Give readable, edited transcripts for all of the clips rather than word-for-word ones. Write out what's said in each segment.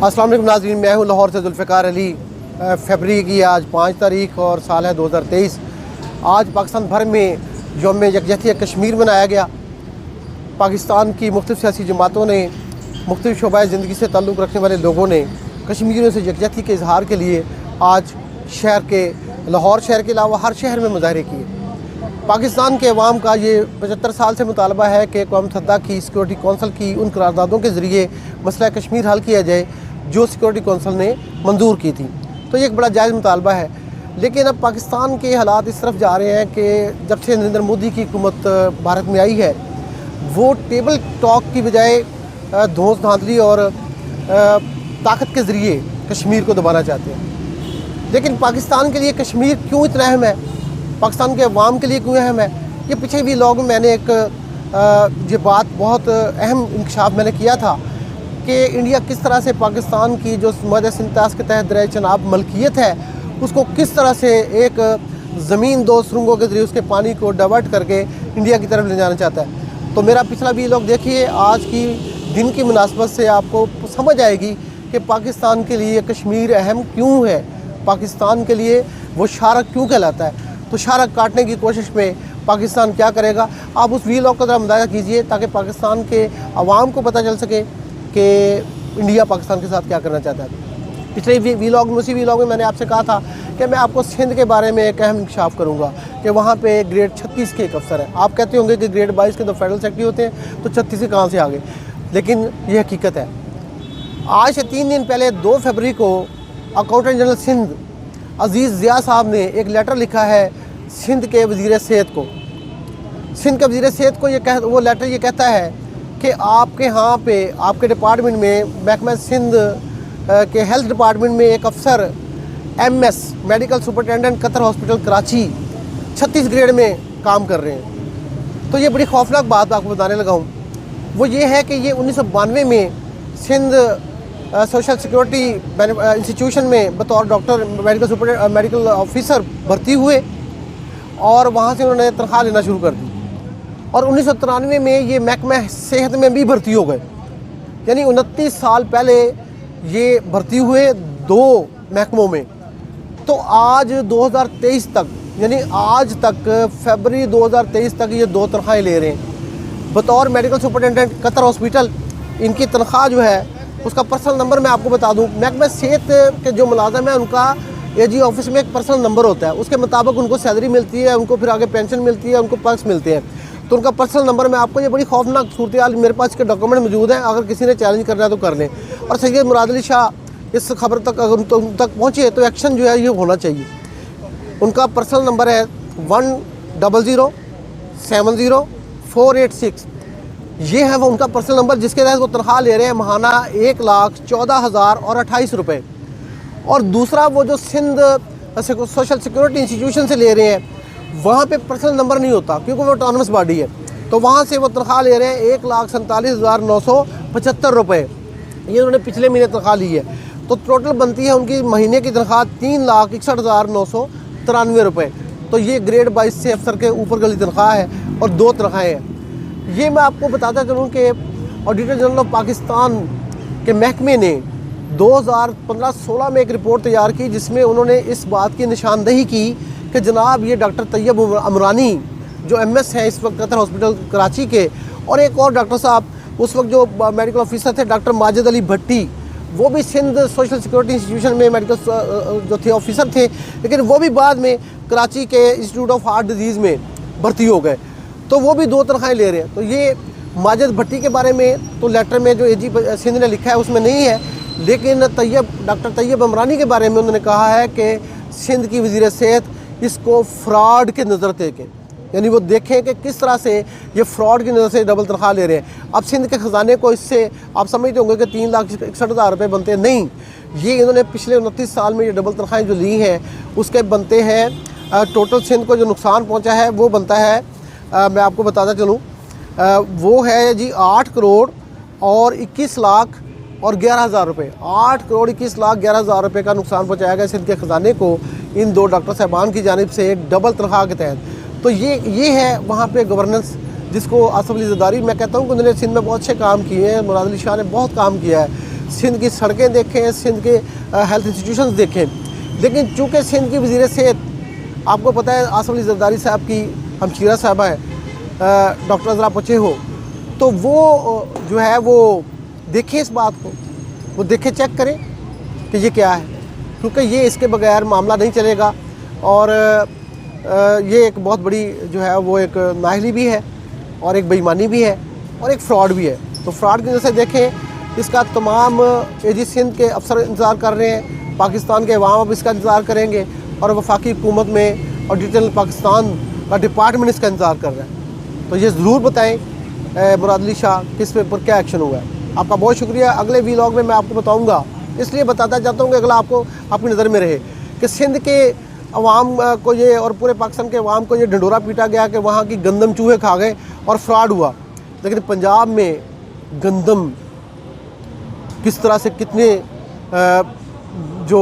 अस्सलाम वालेकुम नाज़रीन, मैं हूँ लाहौर से जुल्फ़िकार अली। फरवरी की आज 5 तारीख और साल है 2023। आज पाकिस्तान भर में यौम यकजहती कश्मीर मनाया गया। पाकिस्तान की मुख्तलिफ़ सियासी जमातों ने, मुख्तलिफ़ शोबाए ज़िंदगी से ताल्लुक़ रखने वाले लोगों ने कश्मीरियों से यकजहती के इजहार के लिए आज लाहौर शहर के अलावा हर शहर में मुजाहरे किए। पाकिस्तान के अवाम का ये 75 साल से मुतालबा है कि अक़वाम मुत्तहिदा की सिक्योरिटी कौंसिल की उन करारदादों के ज़रिए मसला कश्मीर हल किया जाए जो सिक्योरिटी कौंसिल ने मंजूर की थी। तो ये एक बड़ा जायज़ मुतालबा है। लेकिन अब पाकिस्तान के हालात इस तरफ जा रहे हैं कि जब से नरेंद्र मोदी की हुकूमत भारत में आई है, वो टेबल टॉक की बजाय धौंस धांधली और ताकत के ज़रिए कश्मीर को दबाना चाहते हैं। लेकिन पाकिस्तान के लिए कश्मीर क्यों इतना अहम है, पाकिस्तान के अवाम के लिए क्यों अहम है, ये पीछे भी लोग मैंने ये बात बहुत अहम इंकशाफ मैंने किया था कि इंडिया किस तरह से पाकिस्तान की जो माहदे सिंतास के तहत दरियाए चनाब मलकियत है उसको किस तरह से एक ज़मीन दो सुरंगों के ज़रिए उसके पानी को डाइवर्ट करके इंडिया की तरफ ले जाना चाहता है। तो मेरा पिछला भी लोग देखिए, आज की दिन की मुनासबत से आपको समझ आएगी कि पाकिस्तान के लिए कश्मीर अहम क्यों है, पाकिस्तान के लिए वो शारक क्यों कहलाता है। तो शारक काटने की कोशिश में पाकिस्तान क्या करेगा, आप उस वीलॉग का ज़रा मुताबिया कीजिए ताकि पाकिस्तान के अवाम को पता चल सके कि इंडिया पाकिस्तान के साथ क्या करना चाहता है। पिछले उसी वीलॉग में मैंने आपसे कहा था कि मैं आपको सिंध के बारे में एक अहम इंकशाफ करूँगा कि वहाँ पे ग्रेड 36 के एक अफसर है। आप कहते होंगे कि ग्रेड 22 के तो फेडरल सेक्रेटरी होते हैं, तो 36 कहाँ से आ गए, लेकिन ये हकीकत है। आज से 3 दिन पहले 2 फरवरी को अकाउंटेंट जनरल सिंध अजीज़ ज़िया साहब ने एक लेटर लिखा है सिंध के वज़ीर सेहत को। सिंध के वज़ीर सेहत को वो लेटर ये कहता है कि आपके यहाँ पे आपके डिपार्टमेंट में महकमा सिंध के हेल्थ डिपार्टमेंट में एक अफसर MS medical superintendent Qatar hospital Karachi 36 grade में काम कर रहे हैं। तो ये बड़ी खौफनाक बात आपको बताने लगा हूँ। वो ये है कि ये 1992 में सिंध सोशल सिक्योरिटी इंस्टीट्यूशन में बतौर डॉक्टर मेडिकल ऑफिसर भर्ती हुए और वहाँ से उन्होंने तनख्वाह लेना शुरू कर दी। और 1993 में ये महकमा सेहत में भी भर्ती हो गए, यानी 29 साल पहले ये भर्ती हुए 2 महकमों में। तो आज 2023 तक, यानी आज तक फरवरी 2023 तक ये 2 तनख्वाहें ले रहे हैं बतौर मेडिकल सुपरिटेंडेंट कतर हॉस्पिटल। इनकी तनख्वाह जो है उसका पर्सनल नंबर मैं आपको बता दूं, महकमा सेहत के जो मुलाजम है उनका AG ऑफिस में एक पर्सनल नंबर होता है, उसके मुताबिक उनको सैलरी मिलती है, उनको फिर आगे पेंशन मिलती है, उनको पर्क्स मिलते हैं। तो उनका पर्सनल नंबर मैं आपको, ये बड़ी खौफनाक सूरत हाल, मेरे पास इसके डॉक्यूमेंट मौजूद हैं, अगर किसी ने चैलेंज करना है तो कर लें। और सैयद मुराद अली शाह इस खबर तक अगर उन तक पहुँचे तो एक्शन जो है ये होना चाहिए। उनका पर्सनल नंबर है 100070486। ये है वो उनका पर्सनल नंबर जिसके तहत वो तनख्वाह ले रहे हैं महाना 1,14,028 रुपये। और दूसरा वो जो सिंध सोशल सिक्योरिटी इंस्टीट्यूशन से ले रहे हैं वहाँ पे पर्सनल नंबर नहीं होता क्योंकि वो ऑटोनमस बॉडी है। तो वहाँ से वो तनख्वाह ले रहे हैं 1,47,975 रुपये। ये उन्होंने पिछले महीने तनख्वाह ली है। तो टोटल बनती है उनकी महीने की तनख्वाह 3,61,993 रुपये। तो ये ग्रेड 22 से अफसर के ऊपर गली तनख्वाह है और 2 तनख्वाहें हैं। ये मैं आपको बताता चलूँ कि ऑडिटर जनरल ऑफ पाकिस्तान के महकमे ने 2015-16 में एक रिपोर्ट तैयार की जिसमें उन्होंने इस बात की निशानदही की कि जनाब ये डॉक्टर तैयब अमरानी जो MS हैं इस वक्त कतर हॉस्पिटल कराची के, और एक और डॉक्टर साहब उस वक्त जो मेडिकल ऑफिसर थे डॉक्टर माजिद अली भट्टी, वो भी सिंध सोशल सिक्योरिटी इंस्टीट्यूशन में मेडिकल जो थे ऑफिसर थे, लेकिन वो भी बाद में कराची के इंस्टीट्यूट ऑफ हार्ट डिजीज़ में भर्ती हो गए। तो वो भी 2 तनख्वाहें ले रहे हैं। तो ये माजिद भट्टी के बारे में तो लेटर में जो AG सिंध ने लिखा है उसमें नहीं है, लेकिन डॉक्टर तैयब अमरानी के बारे में उन्होंने कहा है कि सिंध की वज़ीर सेहत इसको फ्रॉड की नज़र देखें, यानी वो देखें कि किस तरह से ये फ्रॉड की नज़र से डबल तनख्वाह ले रहे हैं। अब सिंध के ख़जाने को इससे आप समझते होंगे कि 3,61,000 रुपये बनते हैं, नहीं, ये इन्होंने पिछले 29 साल में ये डबल तनख्वाहें जो ली हैं उसके बनते हैं, टोटल सिंध को जो नुकसान पहुँचा है वो बनता है, मैं आपको बताता चलूँ, वो है जी 8 करोड़ और 21 लाख और 11,000 रुपये। 8 करोड़ 21 लाख 11,000 रुपये का नुकसान पहुँचाया गया सिंध के ख़जाने को इन 2 डॉक्टर साहबान की जानिब से डबल तनख्वाह के तहत। तो ये है वहाँ पे गवर्नेंस जिसको आसफ अली ज़रदारी, मैं कहता हूँ कि उन्होंने सिंध में बहुत अच्छे काम किए हैं, मुराद अली शाह ने बहुत काम किया है। सिंध की सड़कें देखें, सिंध के हेल्थ इंस्टीट्यूशंस देखें। लेकिन चूँकि सिंध की वज़ीर सेहत आपको पता है आसफ अली जरदारी साहब की हमशीरा साहबा है, डॉक्टर अज़रा पचे हो, तो वो जो है वो देखें इस बात को, वो देखें, चेक करें कि ये क्या है, क्योंकि ये इसके बगैर मामला नहीं चलेगा। और ये एक बहुत बड़ी जो है वो एक नाअहली भी है और एक बेईमानी भी है और एक फ़्रॉड भी है। तो फ्रॉड की वजह से देखें इसका तमाम एजी सिंध के अफसर इंतज़ार कर रहे हैं, पाकिस्तान के अवाम अब इसका इंतज़ार करेंगे और वफाकी हुकूमत में और डिजिटल पाकिस्तान का डिपार्टमेंट इसका इंतज़ार कर रहा है। तो ये ज़रूर बताएँ मुराद अली शाह किस पे पर क्या एक्शन हुआ है। आपका बहुत शुक्रिया। अगले वीलॉग में मैं आपको बताऊँगा, इसलिए बताता चाहता हूँ कि अगला आपको आपकी नज़र में रहे कि सिंध के अवाम को ये और पूरे पाकिस्तान के अवाम को ये ढंडोरा पीटा गया कि वहाँ की गंदम चूहे खा गए और फ्रॉड हुआ। लेकिन पंजाब में गंदम किस तरह से कितने जो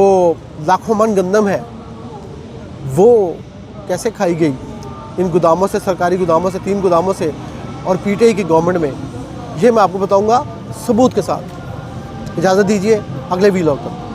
लाखों मन गंदम है वो कैसे खाई गई इन गोदामों से, सरकारी गोदामों से, 3 गोदामों से और पीटीआई की गवर्नमेंट में, ये मैं आपको बताऊंगा सबूत के साथ। इजाज़त दीजिए, अगले वीलॉग तक।